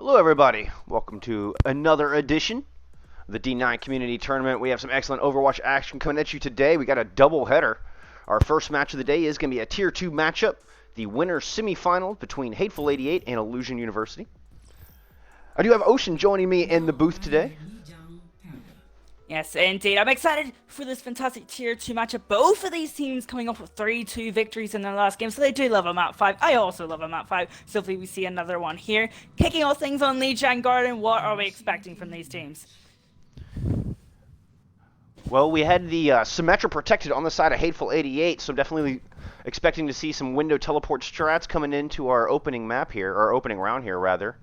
Hello everybody, welcome to another edition of the D9 Community Tournament. We have some excellent Overwatch action coming at you today. We got a double header. Our first match of the day is going to be a Tier 2 matchup, the winner semi-final between Hatefull 88 and Illusion University. I do have Ocean joining me in the booth today. Yes, indeed. I'm excited for this fantastic Tier 2 matchup. Both of these teams coming off with 3-2 victories in their last game, so they do love a map 5. I also love a map 5, so hopefully we see another one here. Kicking off things on Lijiang Garden, what are we expecting from these teams? Well, we had the Symmetra protected on the side of Hatefull 88, so definitely expecting to see some window teleport strats coming into our opening map here, or opening round here, rather.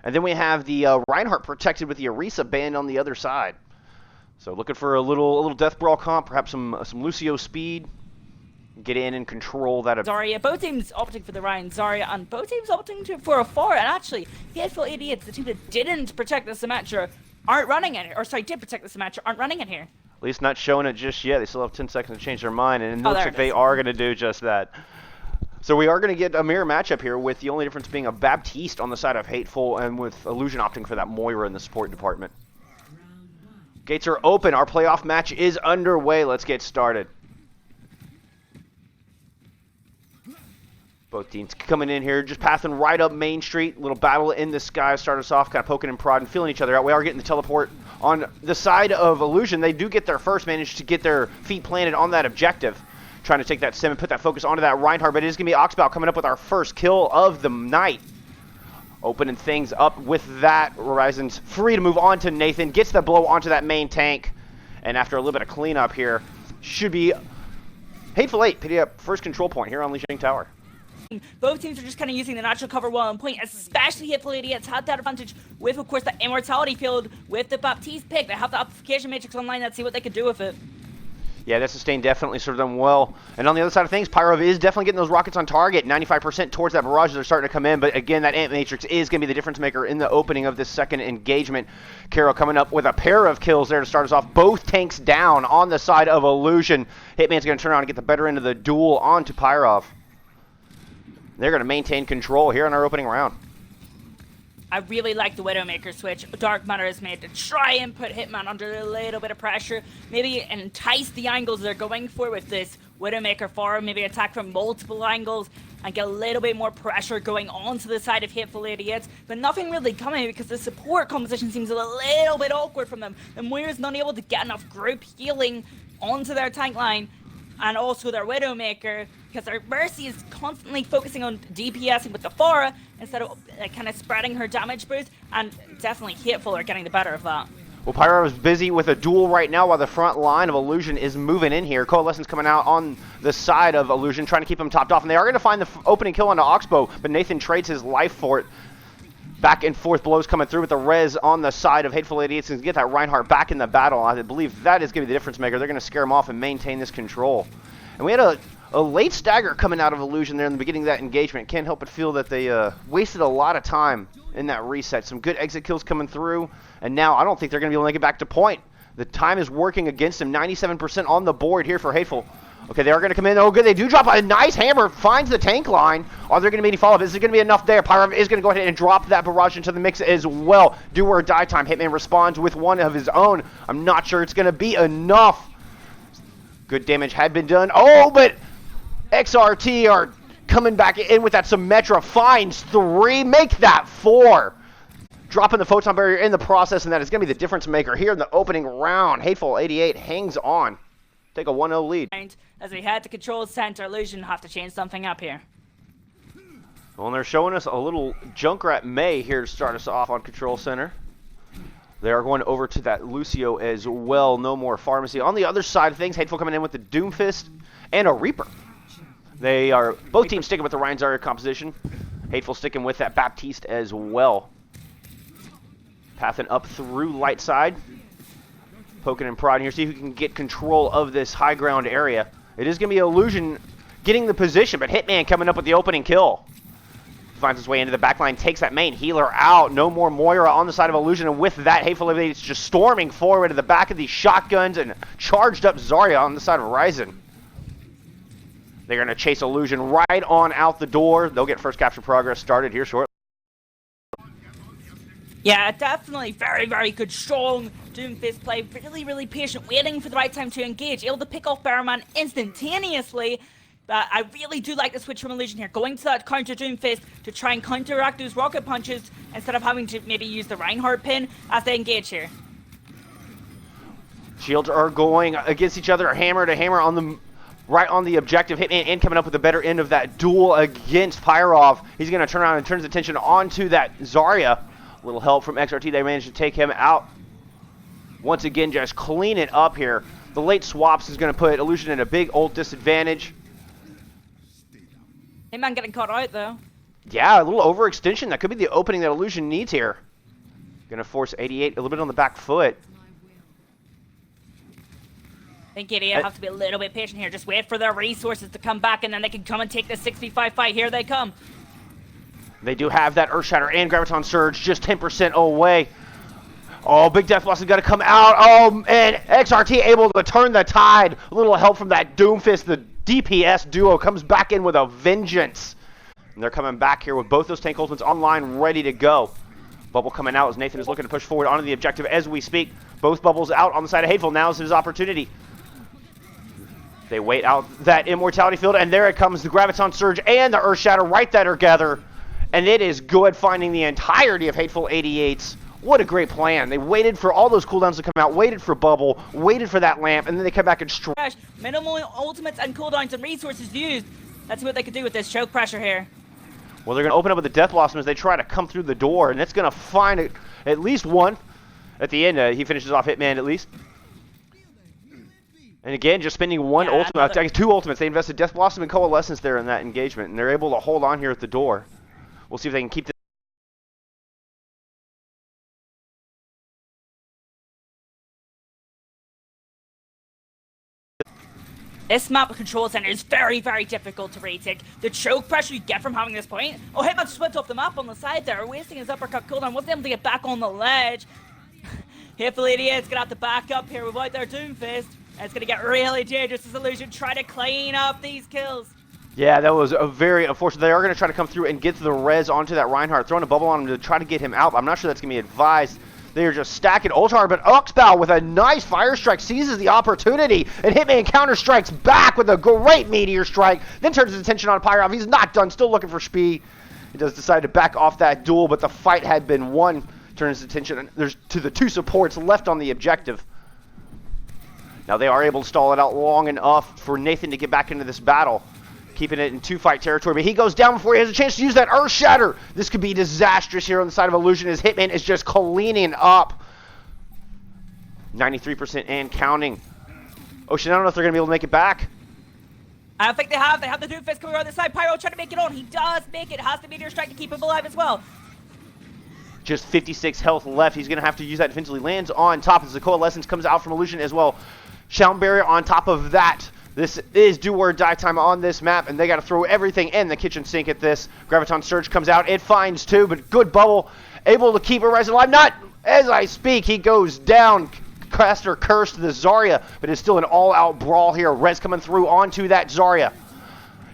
And then we have the Reinhardt protected with the Orisa band on the other side. So looking for a little death brawl comp, perhaps some Lucio speed, get in and control that. Zarya, both teams opting for the Ryan Zarya, and both teams opting for a 4. And actually, the Hatefull 88, the team that didn't protect the Symmetra, aren't running it. Or sorry, did protect the Symmetra, aren't running it here. At least not showing it just yet. They still have 10 seconds to change their mind, and it looks like they are going to do just that. So we are going to get a mirror matchup here, with the only difference being a Baptiste on the side of Hatefull, and with Illusion opting for that Moira in the support department. Gates are open. Our playoff match is underway. Let's get started. Both teams coming in here, just passing right up Main Street. Little battle in the sky. Start us off, kind of poking and prodding, feeling each other out. We are getting the teleport on the side of Illusion. They do get there first, manage to get their feet planted on that objective. Trying to take that sim and put that focus onto that Reinhardt, but it is going to be Oxbow coming up with our first kill of the night. Opening things up with that. Horizon's free to move on to Nathan. Gets the blow onto that main tank. And after a little bit of cleanup here, should be Hatefull 8 picking up first control point here on Lijiang Tower. Both teams are just kind of using the natural cover well on point, especially Hatefull 88's had that advantage with, of course, the Immortality field with the Baptiste pick. They have the Amplification Matrix online. Let's see what they can do with it. Yeah, that sustain definitely served them well. And on the other side of things, Pyro is definitely getting those rockets on target. 95% towards that barrage. They're starting to come in. But again, that Amp Matrix is going to be the difference maker in the opening of this second engagement. Carol coming up with a pair of kills there to start us off. Both tanks down on the side of Illusion. Hitman's going to turn around and get the better end of the duel onto Pyrov. They're going to maintain control here in our opening round. I really like the Widowmaker switch Dark Matter has made to try and put Hitman under a little bit of pressure. Maybe entice the angles they're going for with this Widowmaker farm. Maybe attack from multiple angles and get a little bit more pressure going onto the side of Hatefull 88. But nothing really coming because the support composition seems a little bit awkward from them. The Moira's not able to get enough group healing onto their tank line. And also their Widowmaker, because their Mercy is constantly focusing on DPSing with the Pharah instead of kind of spreading her damage boost, and definitely Hatefull are getting the better of that. Well, Pyro is busy with a duel right now while the front line of Illusion is moving in here. Coalescence coming out on the side of Illusion, trying to keep them topped off, and they are going to find the opening kill onto Oxbow, but Nathan trades his life for it. Back and forth blows coming through with the res on the side of Hatefull 88 to get that Reinhardt back in the battle. I believe that is going to be the difference maker. They're going to scare him off and maintain this control. And we had a late stagger coming out of Illusion there in the beginning of that engagement. Can't help but feel that they wasted a lot of time in that reset. Some good exit kills coming through, and now I don't think they're going to be able to make it back to point. The time is working against them. 97% on the board here for Hatefull. Okay, they are going to come in. Oh, good. They do drop a nice hammer. Finds the tank line. Are there going to be any follow-up? Is there going to be enough there? Pyro is going to go ahead and drop that barrage into the mix as well. Do or die time. Hitman responds with one of his own. I'm not sure it's going to be enough. Good damage had been done. Oh, but XRT are coming back in with that Symmetra. Finds 3. Make that 4. Dropping the photon barrier in the process, and that is going to be the difference maker here in the opening round. Hatefull 88 hangs on. Take a 1-0 lead. As we head to control center, Illusion have to change something up here. Well, and they're showing us a little Junkrat May here to start us off on control center. They are going over to that Lucio as well. No more pharmacy. On the other side of things, Hatefull coming in with the Doomfist and a Reaper. They are both teams sticking with the Ryan Zarya composition. Hatefull sticking with that Baptiste as well. Pathing up through light side. Poking and prodding here, see who can get control of this high ground area. It is going to be Illusion getting the position, but Hitman coming up with the opening kill. Finds his way into the backline, takes that main healer out. No more Moira on the side of Illusion, and with that, Hatefull 88 is just storming forward to the back of these shotguns and charged up Zarya on the side of Horizon. They're going to chase Illusion right on out the door. They'll get first capture progress started here shortly. Yeah, definitely very, very good, strong Doomfist play. Really, really patient, waiting for the right time to engage. Able to pick off Barrowman instantaneously. But I really do like the switch from Illusion here. Going to that counter Doomfist to try and counteract those rocket punches instead of having to maybe use the Reinhardt pin as they engage here. Shields are going against each other, hammer to hammer on the right on the objective. Hitman and coming up with the better end of that duel against Pyrov. He's going to turn around and turn his attention onto that Zarya. A little help from XRT. They managed to take him out. Once again, just clean it up here. The late swaps is going to put Illusion in a big ult disadvantage. Hitman getting caught out though. Yeah, a little overextension. That could be the opening that Illusion needs here. Going to force 88 a little bit on the back foot. I think 88 have to be a little bit patient here. Just wait for their resources to come back, and then they can come and take the 6v5 fight. Here they come. They do have that Earthshatter and Graviton Surge just 10% away. Oh, Big Death Blast has got to come out. Oh, and XRT able to turn the tide. A little help from that Doomfist. The DPS duo comes back in with a vengeance. And they're coming back here with both those tank ultimates online, ready to go. Bubble coming out as Nathan is looking to push forward onto the objective as we speak. Both bubbles out on the side of Hatefull. Now is his opportunity. They wait out that Immortality Field, and there it comes, the Graviton Surge and the Earthshatter right there together. And it is good finding the entirety of Hatefull 88's. What a great plan. They waited for all those cooldowns to come out, waited for Bubble, waited for that lamp, and then they come back and strike. Minimal ultimates and cooldowns and resources used. Let's see what they can do with this choke pressure here. Well, they're going to open up with the Death Blossom as they try to come through the door, and it's going to find at least one. At the end, he finishes off Hitman at least. And again, just spending one ultimate, I guess two ultimates. They invested Death Blossom and Coalescence there in that engagement, and they're able to hold on here at the door. We'll see if they can keep this. This map control center is very, very difficult to retake. The choke pressure you get from having this point. Oh, Hitman just went off the map on the side there, wasting his uppercut cooldown. Wasn't able to get back on the ledge. Hatefull 88's gonna have to back up here without their Doomfist. And it's gonna get really dangerous as Illusion try to clean up these kills. Yeah, that was a very unfortunate. They are going to try to come through and get the res onto that Reinhardt, throwing a bubble on him to try to get him out. I'm not sure that's going to be advised. They are just stacking Ultar, but Oxbow with a nice Fire Strike seizes the opportunity, and Hitman counter-strikes back with a great Meteor Strike, then turns his attention on Pyrov. He's not done, still looking for speed. He does decide to back off that duel, but the fight had been won. Turns his attention to the two supports left on the objective. Now they are able to stall it out long enough for Nathan to get back into this battle. Keeping it in two-fight territory, but he goes down before he has a chance to use that Earth Shatter. This could be disastrous here on the side of Illusion as Hitman is just cleaning up. 93% and counting. Ocean, I don't know if they're going to be able to make it back. I don't think they have. They have the Doomfist coming around the side. Pyro trying to make it on. He does make it. Has the Meteor Strike to keep him alive as well. Just 56 health left. He's going to have to use that defensively. Lands on top as the Coalescence comes out from Illusion as well. Shout Barrier on top of that. This is do or die time on this map, and they got to throw everything in the kitchen sink at this. Graviton Surge comes out. It finds two, but good bubble. Able to keep a res alive. Not as I speak. He goes down. Caster Curse to the Zarya, but it's still an all-out brawl here. Res coming through onto that Zarya.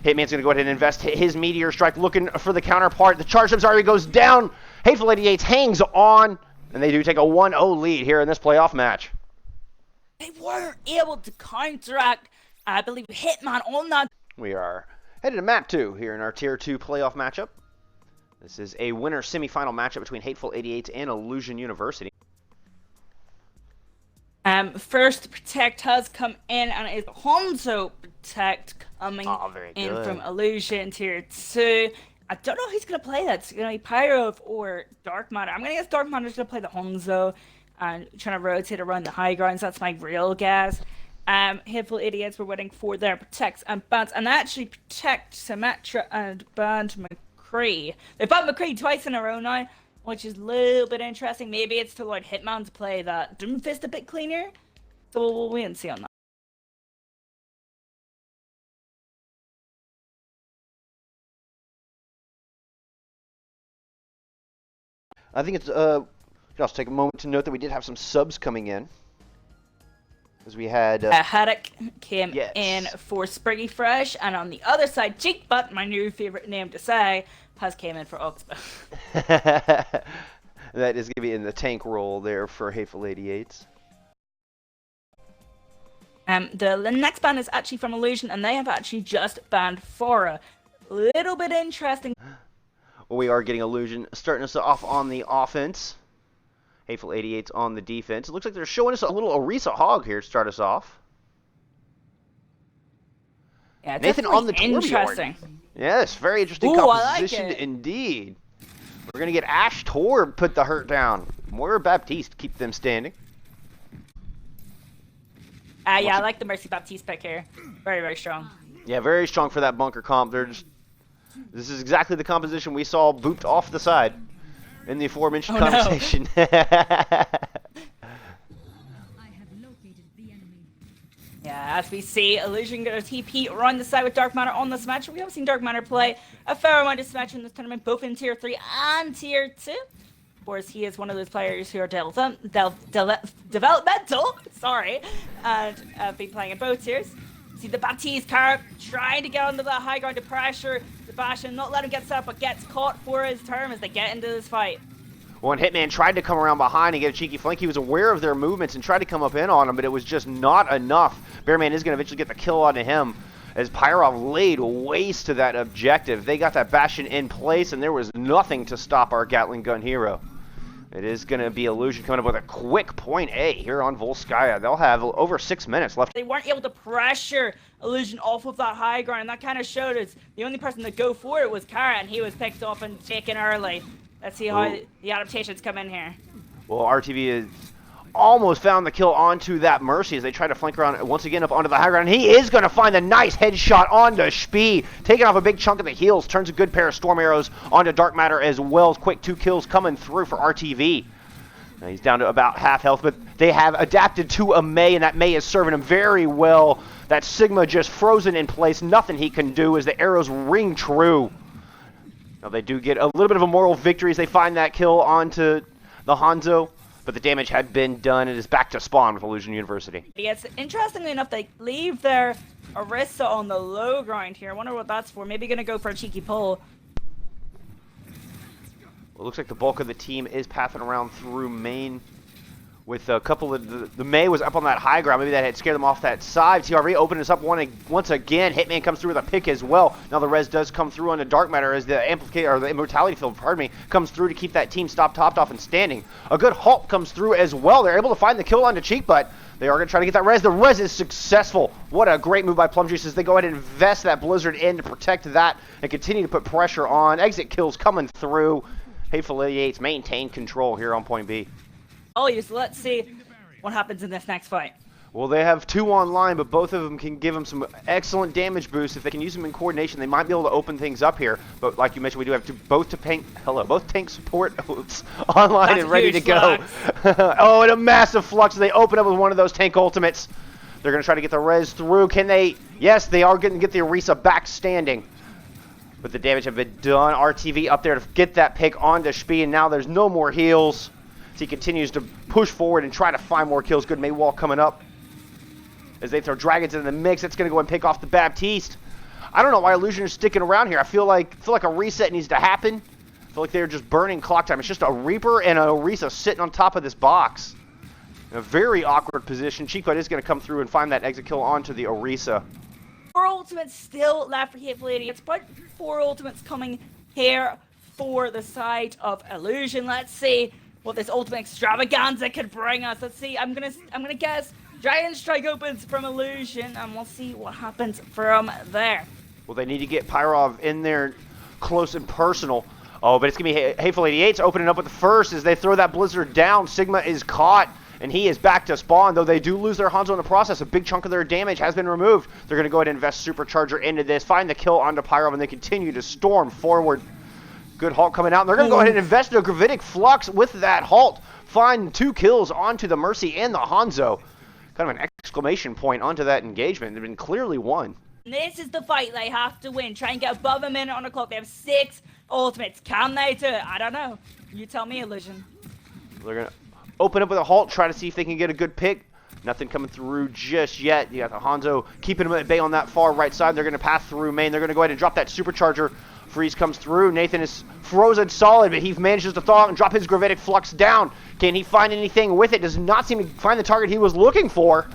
Hitman's going to go ahead and invest his Meteor Strike, looking for the counterpart. The charge of Zarya goes down. Hatefull 88 hangs on, and they do take a 1-0 lead here in this playoff match. They weren't able to counteract, I believe, Hitman on that. We are headed to map 2 here in our Tier 2 playoff matchup. This is a winner semi-final matchup between Hatefull 88 and Illusion University. First Protect has come in, and it is Honzo Protect coming in from Illusion Tier 2. I don't know who's going to play that. It's going to be Pyro or Dark Matter. I'm going to guess Dark Matter's going to play the Honzo and trying to rotate around the high grounds. That's my real guess. Hatefull 88's were waiting for their Protects and bans, and actually Protect Symmetra and banned McCree. They banned McCree twice in a row now, which is a little bit interesting. Maybe it's to allow Hitman to play that Doomfist a bit cleaner. So we'll wait and see on that. I think it's I'll just take a moment to note that we did have some subs coming in. As we had Haddock came in for Spriggy Fresh, and on the other side, Cheekbutt, my new favorite name to say, has came in for Oxbow. That is going to be in the tank role there for Hatefull 88's. The next ban is actually from Illusion, and they have actually just banned Fora. Little bit interesting. Well, we are getting Illusion starting us off on the offense. Hatefull 88's on the defense. It looks like they're showing us a little Orisa Hog here to start us off. Yeah, Nathan on the interesting. Torbjorn. Yes, very interesting composition indeed. We're going to get Ash Torb put the hurt down. Moira Baptiste keep them standing. Yeah, I like the Mercy Baptiste pick here. Very, very strong. Yeah, very strong for that bunker comp. This is exactly the composition we saw booped off the side in the aforementioned conversation. No. Yeah, as we see, Illusion going to TP around the side with Dark Matter on this match. We have seen Dark Matter play a fair amount of this match in this tournament, both in Tier 3 and Tier 2. Of course, he is one of those players who are developmental, and been playing in both tiers. See the Baptiste Carp trying to get under that high ground to pressure Sebastian, not let him get set up, but gets caught for his term as they get into this fight. When Hitman tried to come around behind and get a cheeky flank, he was aware of their movements and tried to come up in on him, but it was just not enough. Bearman is going to eventually get the kill onto him as Pyrov laid waste to that objective. They got that Bastion in place, and there was nothing to stop our Gatling gun hero. It is going to be Illusion coming up with a quick point A here on Volskaya. They'll have over 6 minutes left. They weren't able to pressure Illusion off of that high ground, and that kind of showed us the only person to go for it was Kara, and he was picked up and taken early. Let's see how the adaptations come in here. Well, RTV has almost found the kill onto that Mercy as they try to flank around once again up onto the high ground. He is going to find a nice headshot onto Spee, taking off a big chunk of the heals, turns a good pair of Storm Arrows onto Dark Matter as well. Quick 2 kills coming through for RTV. Now he's down to about half health, but they have adapted to a Mei, and that Mei is serving him very well. That Sigma just frozen in place, nothing he can do as the arrows ring true. Now they do get a little bit of a moral victory as they find that kill onto the Hanzo, but the damage had been done. It is back to spawn with Illusion University. Yes, interestingly enough, they leave their Orisa on the low ground here. I wonder what that's for. Maybe gonna go for a cheeky pull. Well, it looks like the bulk of the team is pathing around through main with a couple of the Mei was up on that high ground. Maybe that had scared them off that side. TRV opening us up once again. Hitman comes through with a pick as well. Now the res does come through on the Dark Matter as the amplificator or the immortality field, pardon me, comes through to keep that team topped off and standing. A good halt comes through as well. They're able to find the kill onto Cheek, but they are going to try to get that res. The res is successful. What a great move by Plumjuice as they go ahead and invest that Blizzard in to protect that and continue to put pressure on. Exit kills coming through. Hatefull 88's maintain control here on point B. Oh, yes, let's see what happens in this next fight. Well, they have 2 online, but both of them can give them some excellent damage boosts. If they can use them in coordination, they might be able to open things up here. But like you mentioned, we do have both tank support online. That's and ready to go. Oh, and a massive flux. They open up with one of those tank ultimates. They're going to try to get the res through. Can they? Yes, they are going to get the Orisa back standing. But the damage have been done. RTV up there to get that pick onto Spee, and now there's no more heals. He continues to push forward and try to find more kills. Good Maywall coming up as they throw Dragons into the mix. That's going to go and pick off the Baptiste. I don't know why Illusion is sticking around here. I feel like a reset needs to happen. I feel like they're just burning clock time. It's just a Reaper and a Orisa sitting on top of this box. In a very awkward position. Cheekfoot is going to come through and find that exit kill onto the Orisa. 4 ultimates still left for Hatefull 88. It's about 4 ultimates coming here for the side of Illusion. Let's see what this ultimate extravaganza could bring us. Let's see. I'm gonna guess Dragon Strike opens from Illusion, and we'll see what happens from there. Well, they need to get Pyrov in there close and personal. Oh, but it's gonna be Hatefull 88's opening up with the first as they throw that Blizzard down. Sigma is caught, and he is back to spawn, though they do lose their Hanzo in the process. A big chunk of their damage has been removed. They're gonna go ahead and invest Supercharger into this, find the kill onto Pyrov, and they continue to storm forward. Good halt coming out. And they're going to go ahead and invest in a Gravitic Flux with that halt. Find 2 kills onto the Mercy and the Hanzo. Kind of an exclamation point onto that engagement. They've been clearly won. This is the fight they have to win. Try and get above a minute on the clock. They have 6 ultimates. Can they do it? I don't know. You tell me, Illusion. They're going to open up with a halt, try to see if they can get a good pick. Nothing coming through just yet. You got the Hanzo keeping them at bay on that far right side. They're going to pass through main. They're going to go ahead and drop that Supercharger Freeze comes through. Nathan is frozen solid, but he manages to thaw out and drop his gravitic flux down. Can he find anything with it? Does not seem to find the target he was looking for.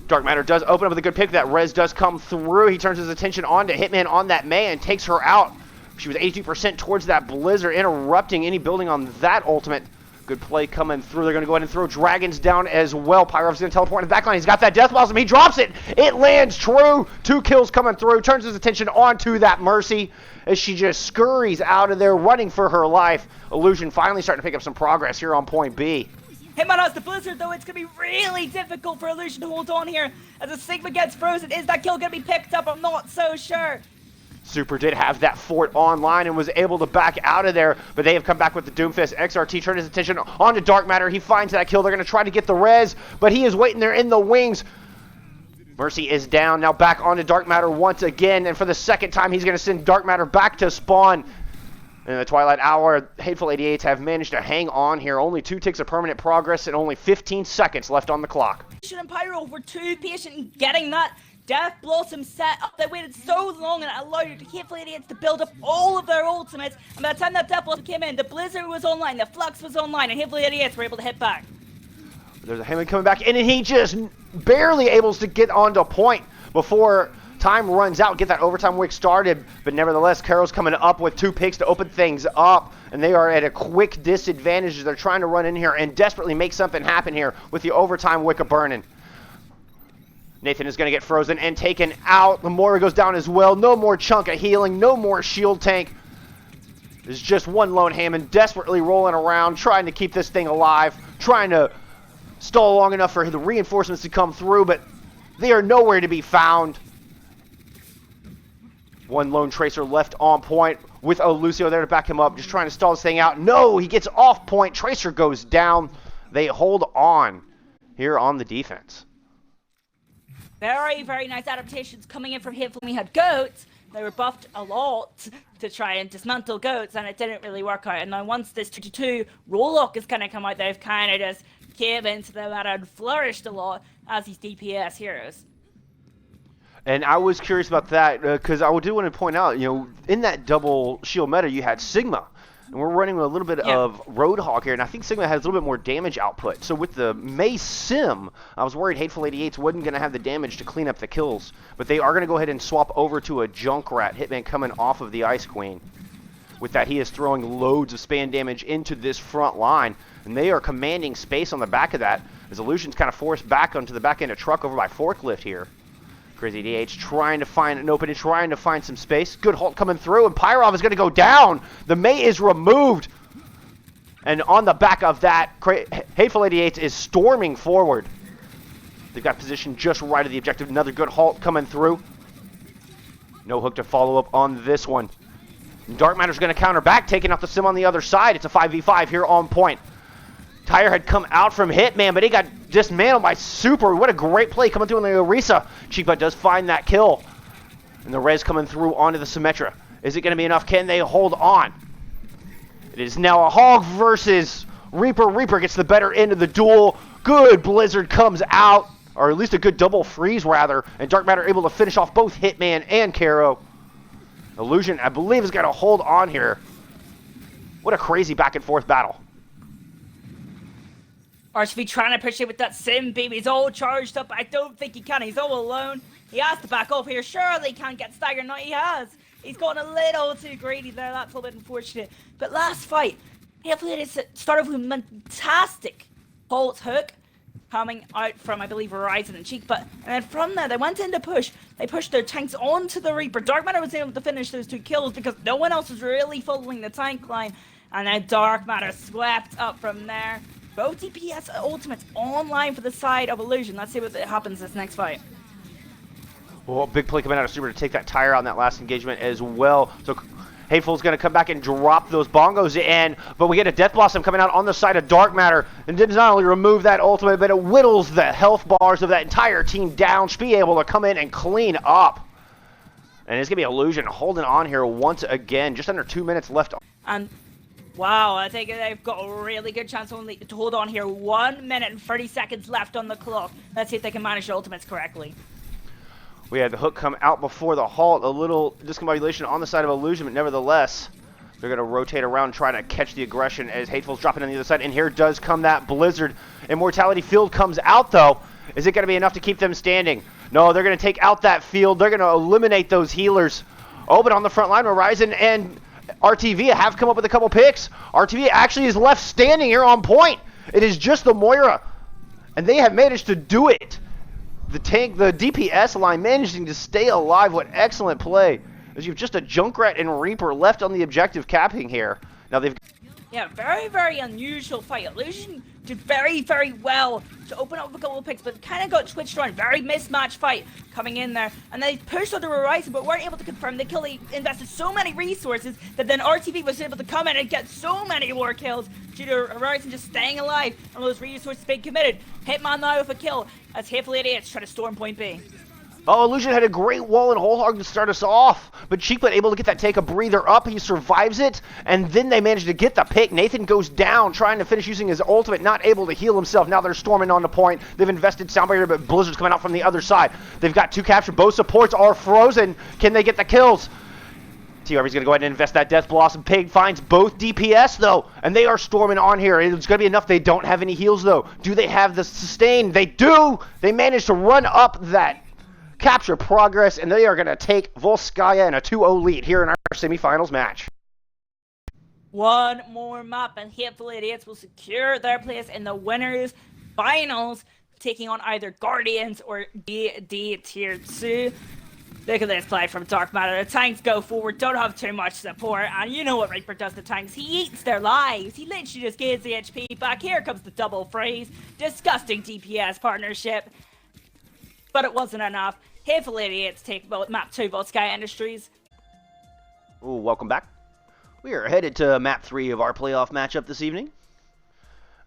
Dark Matter does open up with a good pick. That res does come through. He turns his attention on to Hitman on that May and takes her out. She was 82% towards that Blizzard, interrupting any building on that ultimate. Good play coming through. They're going to go ahead and throw Dragons down as well. Pyrov's going to teleport in the backline. He's got that Death Blossom. He drops it. It lands true. 2 kills coming through. Turns his attention onto that Mercy as she just scurries out of there, running for her life. Illusion finally starting to pick up some progress here on point B. Hitman has the Blizzard, though. It's going to be really difficult for Illusion to hold on here. As the Sigma gets frozen, is that kill going to be picked up? I'm not so sure. Super did have that fort online and was able to back out of there, but they have come back with the Doomfist. XRT turned his attention onto Dark Matter. He finds that kill. They're going to try to get the res, but he is waiting there in the wings. Mercy is down. Now back onto Dark Matter once again, and for the second time, he's going to send Dark Matter back to spawn. In the Twilight Hour, Hatefull 88's have managed to hang on here. Only 2 ticks of permanent progress and only 15 seconds left on the clock. And Pyro were too patient in getting that Death Blossom set up. They waited so long and it allowed Hatefull 88's to build up all of their ultimates. And by the time that Death Blossom came in, the Blizzard was online, the Flux was online, and Hatefull 88's were able to hit back. There's a Hammond coming back in, and he just barely able to get onto point before time runs out, get that overtime wick started. But nevertheless, Carol's coming up with 2 picks to open things up, and they are at a quick disadvantage as they're trying to run in here and desperately make something happen here with the overtime wick burning. Nathan is going to get frozen and taken out. Lamora goes down as well. No more chunk of healing. No more shield tank. There's just one lone Hammond desperately rolling around, trying to keep this thing alive, trying to stall long enough for the reinforcements to come through, but they are nowhere to be found. One lone Tracer left on point with Lucio there to back him up, just trying to stall this thing out. No, he gets off point. Tracer goes down. They hold on here on the defense. Very, very nice adaptations coming in from Hatefull. We had Goats. They were buffed a lot to try and dismantle Goats, and it didn't really work out. And now once this 2-2 roll-lock is kind of come out, they've kind of just came into the meta and flourished a lot as these DPS heroes. And I was curious about that because I do want to point out, in that double shield meta, you had Sigma. And we're running a little bit of Roadhog here, and I think Sigma has a little bit more damage output. So with the May Sim, I was worried Hatefull 88's wasn't going to have the damage to clean up the kills. But they are going to go ahead and swap over to a Junkrat Hitman coming off of the Ice Queen. With that, he is throwing loads of spam damage into this front line, and they are commanding space on the back of that, as Illusion's kind of forced back onto the back end of truck over by Forklift here. Crazy DH trying to find an opening, trying to find some space. Good halt coming through, and Pyrov is going to go down. The May is removed. And on the back of that, Hatefull 88 is storming forward. They've got position just right of the objective. Another good halt coming through. No hook to follow up on this one. Dark Matter's going to counter back, taking out the Sim on the other side. It's a 5v5 here on point. Tire had come out from Hitman, but he got dismantled by Super. What a great play coming through on the Orisa. Cheekbutt does find that kill. And the res coming through onto the Symmetra. Is it going to be enough? Can they hold on? It is now a Hog versus Reaper. Reaper gets the better end of the duel. Good Blizzard comes out, or at least a good double freeze, rather. And Dark Matter able to finish off both Hitman and Caro. Illusion, I believe, is going to hold on here. What a crazy back and forth battle. RSV trying to push it with that Sim, baby. He's all charged up. I don't think he can. He's all alone. He has to back off here. Surely he can't get staggered. No, he has. He's gotten a little too greedy there. That's a little bit unfortunate. But last fight, Hatefull started with a fantastic Halt hook coming out from, I believe, Horizon and Cheek. And then from there, they went into push. They pushed their tanks onto the Reaper. Dark Matter was able to finish those 2 kills because no one else was really following the tank line. And then Dark Matter swept up from there. Both DPS ultimates online for the side of Illusion. Let's see what happens this next fight. Well, big play coming out of Super to take that tire on that last engagement as well. So Hatefull's going to come back and drop those bongos in, but we get a Death Blossom coming out on the side of Dark Matter, and does not only remove that ultimate, but it whittles the health bars of that entire team down. Should be able to come in and clean up. And it's going to be Illusion holding on here once again. Just under 2 minutes left. And wow, I think they've got a really good chance only to hold on here. 1 minute and 30 seconds left on the clock. Let's see if they can manage the ultimates correctly. We had the hook come out before the halt. A little discombobulation on the side of Illusion, but nevertheless, they're going to rotate around, try to catch the aggression as Hatefull's dropping on the other side. And here does come that Blizzard. Immortality Field comes out, though. Is it going to be enough to keep them standing? No, they're going to take out that field. They're going to eliminate those healers. Oh, but on the front line, Horizon and RTV have come up with a couple picks. RTV actually is left standing here on point. It is just the Moira, and they have managed to do it. The DPS line managing to stay alive. What excellent play. As you've just a Junkrat and Reaper left on the objective capping here. Now they've... Yeah, very, very unusual fight. Illusion did very, very well to open up a couple of picks, but kind of got switched on. Very mismatched fight coming in there. And they pushed on the Horizon, but weren't able to confirm the kill. They invested so many resources that then RTV was able to come in and get so many more kills due to Horizon just staying alive and those resources being committed. Hitman now with a kill as Hatefull 88's try to storm point B. Oh, Illusion had a great wall and whole hog to start us off, but Cheekbot able to get that take a breather up. He survives it, and then they manage to get the pick. Nathan goes down, trying to finish using his ultimate, not able to heal himself. Now they're storming on the point. They've invested sound barrier, but Blizzard's coming out from the other side. They've got two capture. Both supports are frozen. Can they get the kills? TRV's going to go ahead and invest that Death Blossom. Pig finds both DPS, though, and they are storming on here. It's going to be enough. They don't have any heals, though. Do they have the sustain? They do. They managed to run up that capture progress, and they are going to take Volskaya in a 2-0 lead here in our semifinals match. One more map, and Hatefull 88's will secure their place in the winners' finals, taking on either Guardians or DD Tier 2. Look at this play from Dark Matter. The tanks go forward, don't have too much support, and you know what Reaper does to tanks. He eats their lives. He literally just gives the HP back. Here comes the double freeze. Disgusting DPS partnership. But it wasn't enough. Hatefull 88's take map 2 Volskaya Industries. Ooh, welcome back. We are headed to map 3 of our playoff matchup this evening.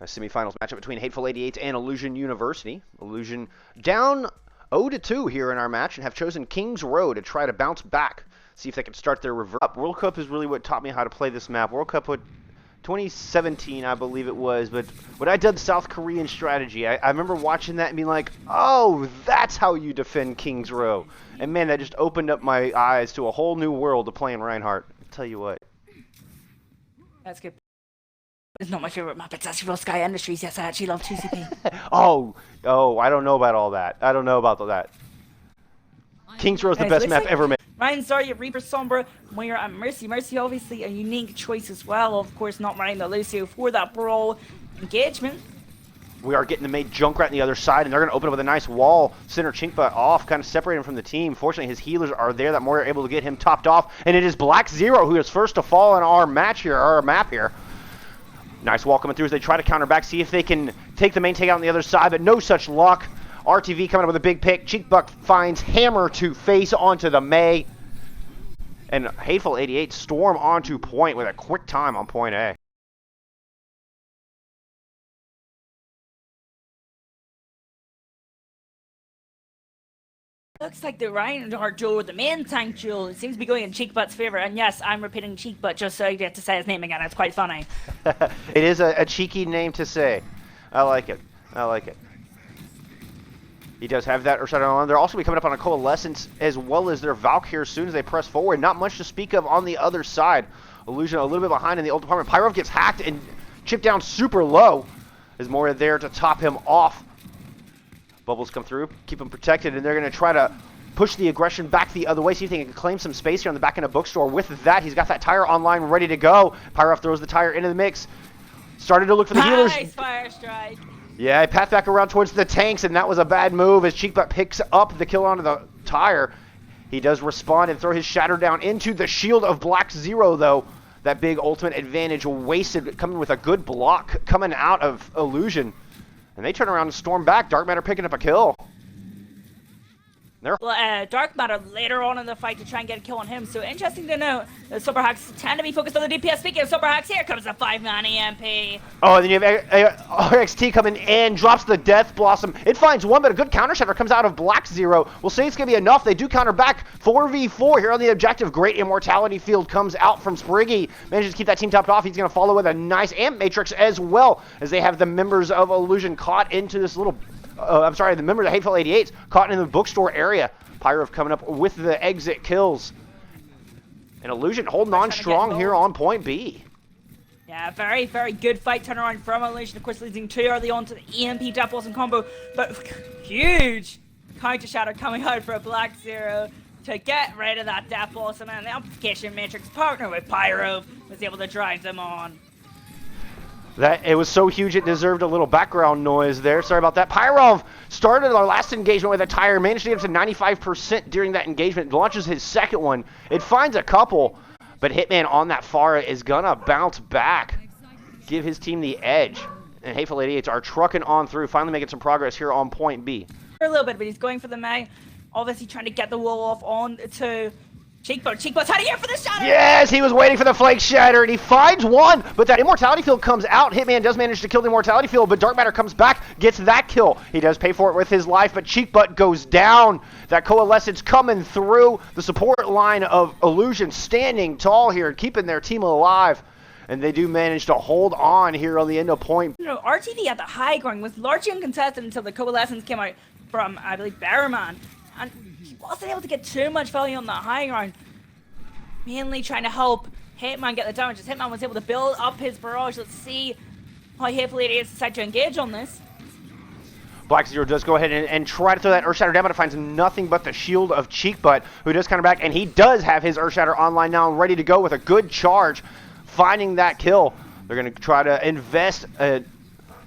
A semifinals matchup between Hatefull 88 and Illusion University. Illusion down 0-2 here in our match and have chosen King's Row to try to bounce back. See if they can start their reverse. World Cup is really what taught me how to play this map. World Cup 2017, I believe it was, but when I did South Korean strategy, I remember watching that and being like, oh, that's how you defend King's Row. And man, that just opened up my eyes to a whole new world of playing Reinhardt. I'll tell you what. That's good. It's not my favorite map. It's actually Volskaya Industries. Yes, I actually love 2CP. oh, I don't know about all that. I don't know about all that. King's Row is the best map ever made. Ryan, sorry, Reaper, Sombra, Moira, and Mercy. Mercy, obviously, a unique choice as well. Of course, not running the Lucio for that brawl engagement. We are getting the mate Junkrat on the other side, and they're going to open up with a nice wall. Center Chinkba off, kind of separate him from the team. Fortunately, his healers are there that Moira are able to get him topped off, and it is Black Zero who is first to fall in our match here, our map here. Nice wall coming through as they try to counter back, see if they can take the main take out on the other side, but no such luck. RTV coming up with a big pick. Cheekbuck finds Hammer to face onto the Mei. And Hatefull 88 storm onto point with a quick time on point A. Looks like the Reinhardt duel, the main tank duel, it seems to be going in Cheekbutt's favor. And yes, I'm repeating Cheekbutt just so I get to say his name again. It's quite funny. It is a cheeky name to say. I like it. I like it. He does have that Urshada on. They're also be coming up on a Coalescence as well as their Valk here as soon as they press forward. Not much to speak of on the other side. Illusion a little bit behind in the ult department. Pyrov gets hacked and chipped down super low. There's more there to top him off. Bubbles come through, keep him protected, and they're going to try to push the aggression back the other way, see if they can claim some space here on the back end of bookstore. With that, he's got that tire online ready to go. Pyrov throws the tire into the mix. Started to look for the healers. Nice fire strike. Yeah, he path back around towards the tanks, and that was a bad move as Cheekbutt picks up the kill onto the tire. He does respond and throw his shatter down into the shield of Black Zero, though. That big ultimate advantage wasted, coming with a good block coming out of Illusion. And they turn around and storm back. Dark Matter picking up a kill. Well, Dark Matter later on in the fight to try and get a kill on him. So interesting to note that Superhawks tend to be focused on the DPS. Speaking of Superhawks, here comes the 5-man EMP. Oh, and then you have RXT coming in, drops the Death Blossom. It finds one, but a good counter shatter comes out of Black Zero. We'll say it's going to be enough. They do counter back 4v4 here on the objective. Great Immortality Field comes out from Spriggy. Manages to keep that team topped off. He's going to follow with a nice Amp Matrix as well as they have the members of Illusion caught into this little... the members of Hatefull 88's caught in the bookstore area. Pyro coming up with the exit kills. And Illusion holding on strong here on point B. Yeah, very, very good fight turnaround from Illusion. Of course, losing too early on to the EMP Death Blossom combo, but huge counter shatter coming out for a Black Zero to get rid of that Death Blossom, and the Amplification Matrix partner with Pyro was able to drive them on. That it was so huge it deserved a little background noise there. Sorry about that. Pyro started our last engagement with a tire, managed to get up to 95% during that engagement, launches his second one. It finds a couple, but Hitman on that Pharah is gonna bounce back, give his team the edge. And Hatefull 88's are trucking on through, finally making some progress here on point B. For a little bit, but he's going for the May. Obviously trying to get the wall off on to Cheekbone. Cheekbone's heading in for the shatter! Yes, he was waiting for the Flake Shatter, and he finds one, but that Immortality Field comes out. Hitman does manage to kill the Immortality Field, but Dark Matter comes back, gets that kill. He does pay for it with his life, but Cheekbutt goes down. That Coalescence coming through. The support line of Illusion standing tall here, keeping their team alive. And they do manage to hold on here on the end of point. You know, RTD at the high ground was largely uncontested until the Coalescence came out from, I believe, Barrowman. And he wasn't able to get too much value on the high ground. Mainly trying to help Hitman get the damages. Hitman was able to build up his barrage. Let's see how Hatefull 88's decide to engage on this. Black Zero does go ahead and try to throw that Earthshatter down, but it finds nothing but the shield of Cheekbutt, who does counter back, and he does have his Earthshatter online now and ready to go with a good charge, finding that kill. They're going to try to invest.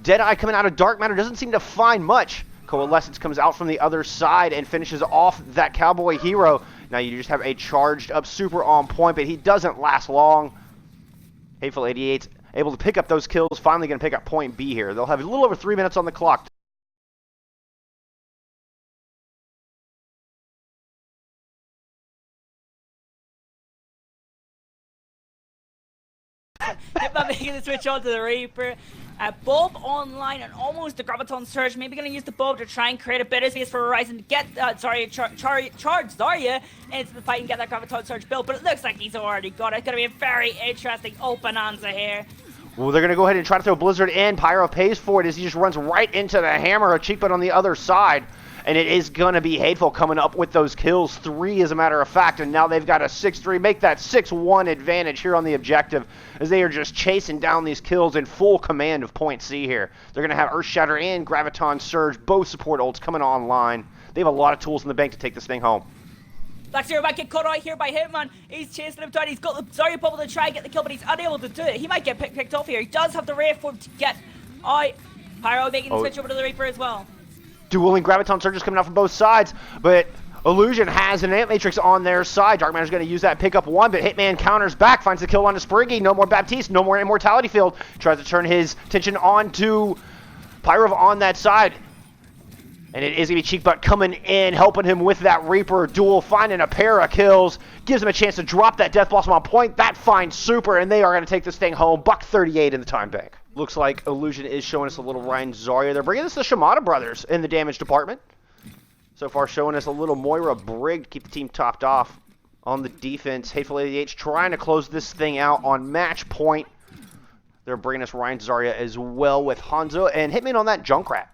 Deadeye coming out of Dark Matter doesn't seem to find much. Coalescence comes out from the other side and finishes off that Cowboy Hero. Now you just have a charged up super on point, but he doesn't last long. Hatefull 88's able to pick up those kills, finally going to pick up point B here. They'll have a little over 3 minutes on the clock. Hitman making the switch onto the Reaper. Bob online and almost the Graviton Surge. Maybe going to use the Bob to try and create a bit of space for Horizon to get, charge Zarya into the fight and get that Graviton Surge built. But it looks like he's already got it. It's going to be a very interesting open answer here. Well, they're going to go ahead and try to throw Blizzard in. Pyro pays for it as he just runs right into the hammer of Cheekbutt on the other side. And it is going to be Hatefull coming up with those kills. 3 as a matter of fact. And now they've got a 6-3. Make that 6-1 advantage here on the objective. As they are just chasing down these kills in full command of point C here. They're going to have Earthshatter and Graviton Surge. Both support ults coming online. They have a lot of tools in the bank to take this thing home. Black Zero might get caught out here by Hitman. He's chasing him down. He's got the Zarya bubble to try and get the kill, but he's unable to do it. He might get picked off here. He does have the Wraith form to get out. Pyro making the switch over to the Reaper as well. Dueling Graviton Surges coming out from both sides, but Illusion has an Ant Matrix on their side. Dark Matter's going to use that, pick up one, but Hitman counters back, finds the kill on Spriggy. No more Baptiste, no more Immortality Field. Tries to turn his attention on to Pyro on that side. And it is going to be Cheekbutt coming in, helping him with that Reaper duel, finding a pair of kills. Gives him a chance to drop that Death Blossom on point. That finds Super, and they are going to take this thing home. Buck 38 in the time bank. Looks like Illusion is showing us a little Ryan Zarya. They're bringing us the Shimada brothers in the damage department. So far showing us a little Moira Brig to keep the team topped off on the defense. Hatefull 88's trying to close this thing out on match point. They're bringing us Ryan Zarya as well with Hanzo and Hitman on that Junkrat.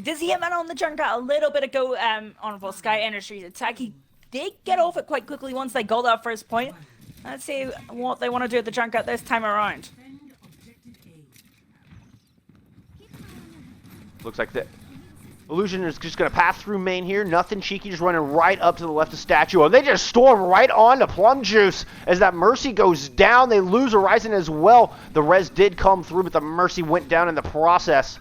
Does he Hitman on the Junkrat a little bit ago on Volsky Industries attack? He did get off it quite quickly once they got that first point. Let's see what they want to do at the Junkrat this time around. Looks like the Illusion is just going to pass through main here. Nothing cheeky, just running right up to the left of Statue. And they just storm right on to Plum Juice as that Mercy goes down. They lose Horizon as well. The res did come through, but the Mercy went down in the process.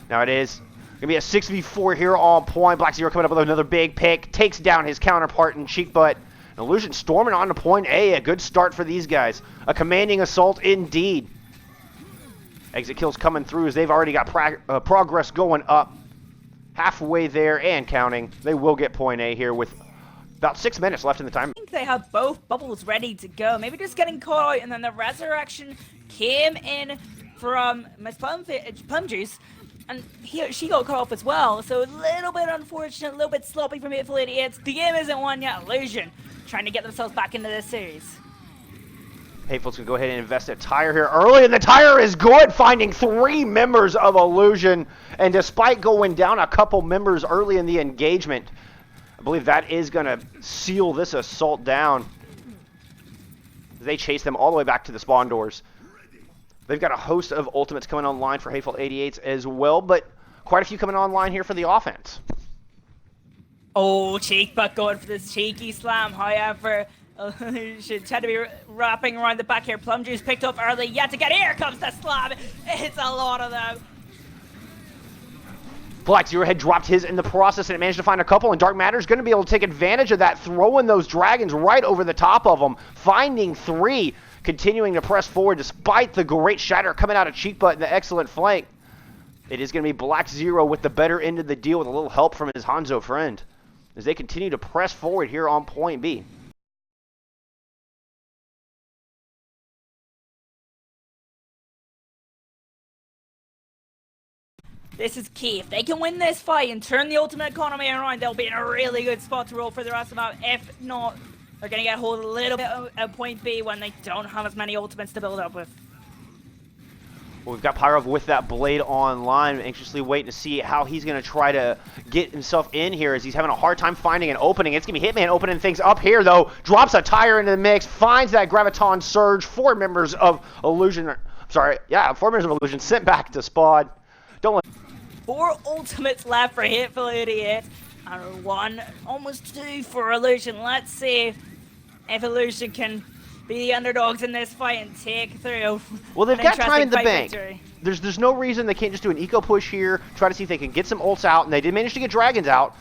Now it is going to be a 6v4 here on point. Black Zero coming up with another big pick. Takes down his counterpart in Cheekbutt. Illusion storming on to point A. A good start for these guys. A commanding assault indeed. Exit kills coming through as they've already got progress going up. Halfway there and counting. They will get point A here with about 6 minutes left in the time. I think they have both bubbles ready to go. Maybe just getting caught out, and then the resurrection came in from Miss Plum Juice, and she got cut off as well. So a little bit unfortunate, a little bit sloppy from Hatefull 88. The game isn't won yet. Illusion trying to get themselves back into this series. Hatefull's going to go ahead and invest a tire here early, and the tire is good, finding 3 members of Illusion. And despite going down a couple members early in the engagement, I believe that is going to seal this assault down. They chase them all the way back to the spawn doors. They've got a host of ultimates coming online for Hatefull 88's as well, but quite a few coming online here for the offense. Oh, Cheekbutt going for this cheeky slam. However, should tend to be wrapping around the back here. Plum Juice picked up early yet again. Here comes the slam. It's a lot of them. Black Zero had dropped his in the process, and it managed to find a couple, and Dark Matter's going to be able to take advantage of that, throwing those dragons right over the top of them, finding 3, continuing to press forward despite the great shatter coming out of Cheekbutt and the excellent flank. It is going to be Black Zero with the better end of the deal with a little help from his Hanzo friend as they continue to press forward here on point B. This is key. If they can win this fight and turn the ultimate economy around, they'll be in a really good spot to roll for the rest of the map. If not, they're going to get hold a little bit of point B when they don't have as many ultimates to build up with. Well, we've got Pyrov with that blade online, anxiously waiting to see how he's going to try to get himself in here as he's having a hard time finding an opening. It's going to be Hitman opening things up here, though. Drops a tire into the mix, finds that Graviton Surge. 4 members of Illusion, 4 members of Illusion sent back to spawn. Don't let 4 ultimates left for Hatefull 88, and 1, almost 2 for Illusion. Let's see if Illusion can be the underdogs in this fight and take through. Well, they've got time in the bank. Victory. There's no reason they can't just do an eco push here, try to see if they can get some ults out, and they did manage to get dragons out.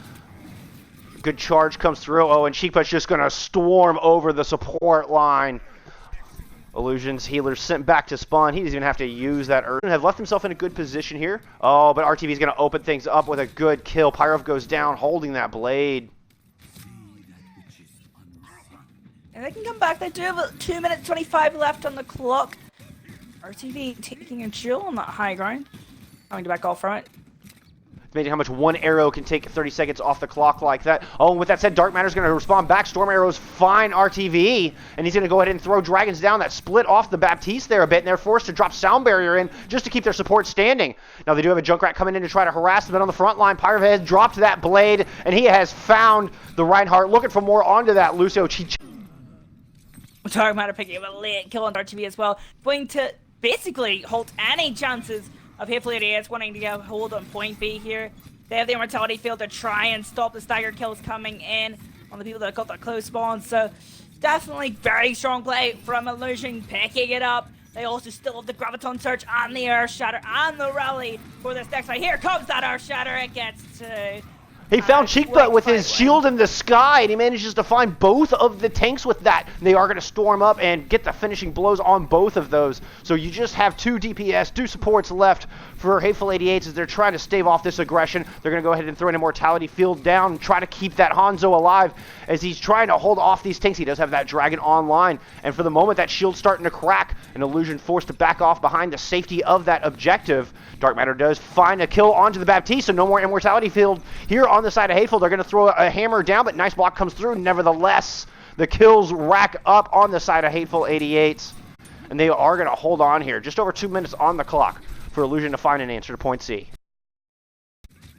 Good charge comes through. Oh, and Cheekbutt's just going to storm over the support line. Illusion's healer sent back to spawn. He doesn't even have to use that urge. Have left himself in a good position here. Oh, but RTV is going to open things up with a good kill. Pyrov goes down holding that blade. And they can come back. They do have 2 minutes 25 left on the clock. RTV taking a chill on that high ground. Having to back off from it. Amazing how much one arrow can take 30 seconds off the clock like that. Oh, and with that said, Dark Matter's going to respond back. Storm arrows find RTV, and he's going to go ahead and throw dragons down. That split off the Baptiste there a bit, and they're forced to drop Sound Barrier in just to keep their support standing. Now, they do have a Junkrat coming in to try to harass them, but on the front line, Pyrov has dropped that blade, and he has found the Reinhardt, looking for more onto that Lucio. Dark Matter picking up a late kill on RTV as well, going to basically halt any chances of Hatefull 88's wanting to get a hold on point B here. They have the Immortality Field to try and stop the stagger kills coming in on the people that got that close spawn. So definitely very strong play from Illusion, picking it up. They also still have the Graviton Surge and the Earth Shatter and the rally for this next fight. Here comes that Earth Shatter. It gets to... He found Cheekbutt with his shield in the sky, and he manages to find both of the tanks with that. And they are going to storm up and get the finishing blows on both of those. So you just have 2 DPS, 2 supports left for Hatefull 88's as they're trying to stave off this aggression. They're going to go ahead and throw an Immortality Field down and try to keep that Hanzo alive as he's trying to hold off these tanks. He does have that Dragon online, and for the moment that shield's starting to crack, and Illusion forced to back off behind the safety of that objective. Dark Matter does find a kill onto the Baptiste, so no more Immortality Field here on the side of Hatefull. They're going to throw a hammer down, but nice block comes through. Nevertheless, the kills rack up on the side of Hatefull 88's, and they are going to hold on here. Just over 2 minutes on the clock for Illusion to find an answer to point C.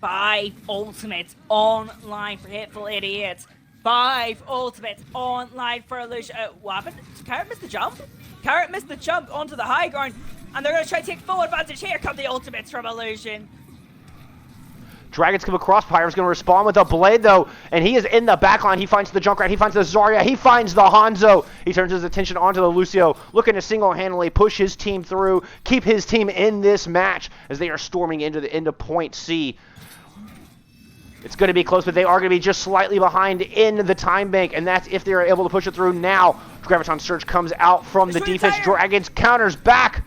5 ultimates online for Hatefull 88's. 5 ultimates online for Illusion. What happened? Did Carrot miss the jump? Carrot missed the jump onto the high ground, and they're going to try to take full advantage. Here come the ultimates from Illusion. Dragons come across. Pyro's going to respond with a blade, though, and he is in the backline. He finds the Junkrat. He finds the Zarya. He finds the Hanzo. He turns his attention onto the Lucio, looking to single-handedly push his team through, keep his team in this match as they are storming into the end of point C. It's going to be close, but they are going to be just slightly behind in the time bank, and that's if they're able to push it through now. Graviton Surge comes out from the defense. Dragons counters back.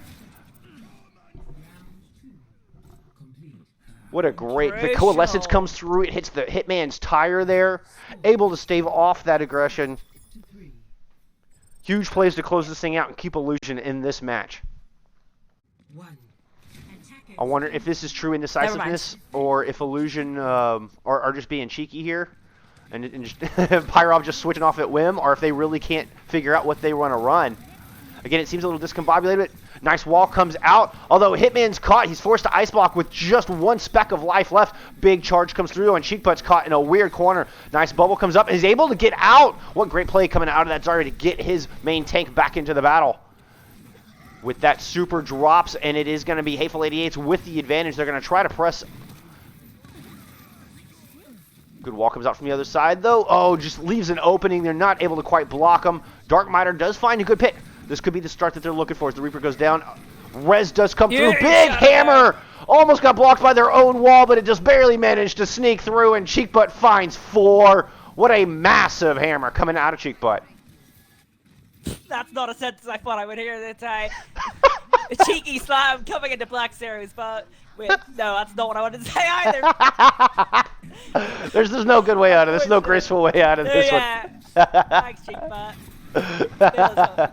What a great... The Coalescence comes through. It hits the Hitman's tire there. Able to stave off that aggression. Huge plays to close this thing out and keep Illusion in this match. I wonder if this is true indecisiveness or if Illusion are just being cheeky here. And just Pyrov just switching off at whim, or if they really can't figure out what they want to run. Again, it seems a little discombobulated. Nice wall comes out. Although Hitman's caught, he's forced to ice block with just one speck of life left. Big charge comes through, and Cheekbutt's caught in a weird corner. Nice bubble comes up, and he's able to get out. What great play coming out of that Zarya to get his main tank back into the battle. With that super drops, and it is going to be Hatefull 88's with the advantage. They're going to try to press. Good wall comes out from the other side, though. Oh, just leaves an opening. They're not able to quite block him. Dark Miter does find a good pick. This could be the start that they're looking for as the Reaper goes down. Rez does come through. Big hammer! Almost got blocked by their own wall, but it just barely managed to sneak through, and Cheekbutt finds 4. What a massive hammer coming out of Cheekbutt. That's not a sentence I thought I would hear that time. A cheeky slam coming into Black Series, but wait, no, that's not what I wanted to say either. There's no good way out of this. There's no graceful way out of this one. Thanks, Cheekbutt.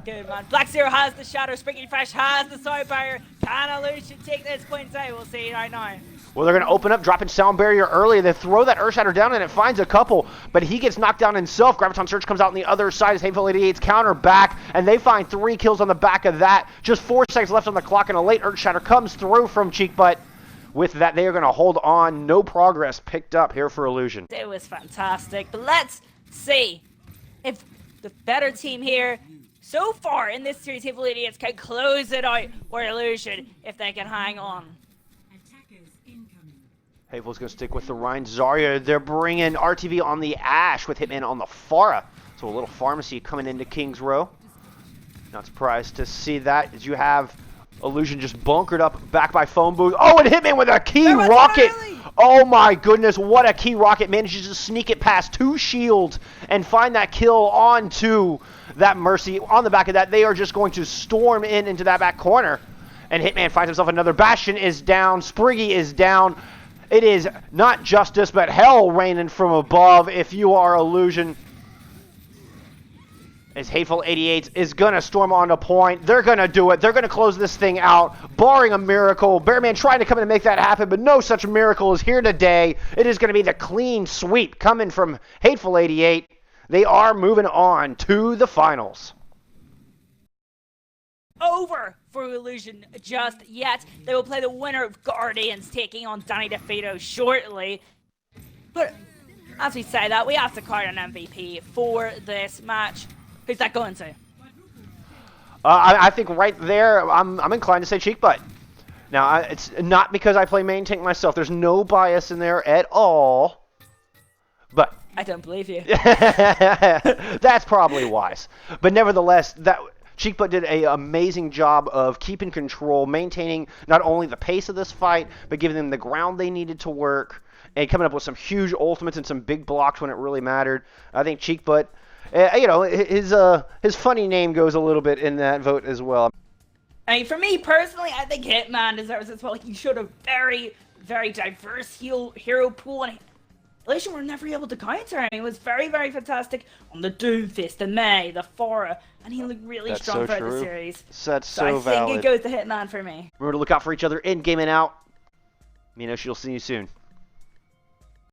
Good, man. Black Zero has the shadow. Springy Fresh has the side barrier. Can Illusion take this point out? We'll see right now. Well, they're going to open up, dropping Sound Barrier early. They throw that Earth Shatter down, and it finds a couple, but he gets knocked down himself. Graviton Surge comes out on the other side as Hatefull 88's counter back, and they find 3 kills on the back of that. Just 4 seconds left on the clock, and a late Earth Shatter comes through from Cheekbutt. With that, they are going to hold on. No progress picked up here for Illusion. It was fantastic, but let's see if the better team here so far in this series, Hatefull 88's, can close it out, or Illusion, if they can hang on. Hatefull's going to stick with the Rhine Zarya. They're bringing RTV on the Ashe with Hitman on the Pharah. So a little pharmacy coming into King's Row. Not surprised to see that as you have Illusion just bunkered up back by Phone Booth. Oh, and Hitman with a key rocket. Oh my goodness, what a key rocket. Manages to sneak it past 2 shields and find that kill onto that Mercy. On the back of that, they are just going to storm into that back corner. And Hitman finds himself another. Bastion is down. Spriggy is down. It is not justice, but hell raining from above if you are Illusion. As Hatefull 88's is going to storm onto point. They're going to do it. They're going to close this thing out, barring a miracle. Bearman trying to come in and make that happen, but no such miracle is here today. It is going to be the clean sweep coming from Hatefull 88. They are moving on to the finals. Over for Illusion just yet. They will play the winner of Guardians taking on Danny DeFito shortly. But as we say that, we have to card an MVP for this match. Who's that going to? I think right there, I'm inclined to say Cheekbutt. Now, it's not because I play main tank myself. There's no bias in there at all. But I don't believe you. That's probably wise. But nevertheless, Cheekbutt did an amazing job of keeping control, maintaining not only the pace of this fight, but giving them the ground they needed to work, and coming up with some huge ultimates and some big blocks when it really mattered. I think Cheekbutt, you know, his funny name goes a little bit in that vote as well. I mean, for me personally, I think Hitman deserves as well. He showed a very, very diverse hero pool, and Illusion were never able to counter him. He was very, very fantastic on the Doomfist, the May, the Pharah, and he looked really strong throughout the series. That's so I valid. think it goes to Hitman for me. Remember to look out for each other in, game, and out. Minos, you'll see you soon.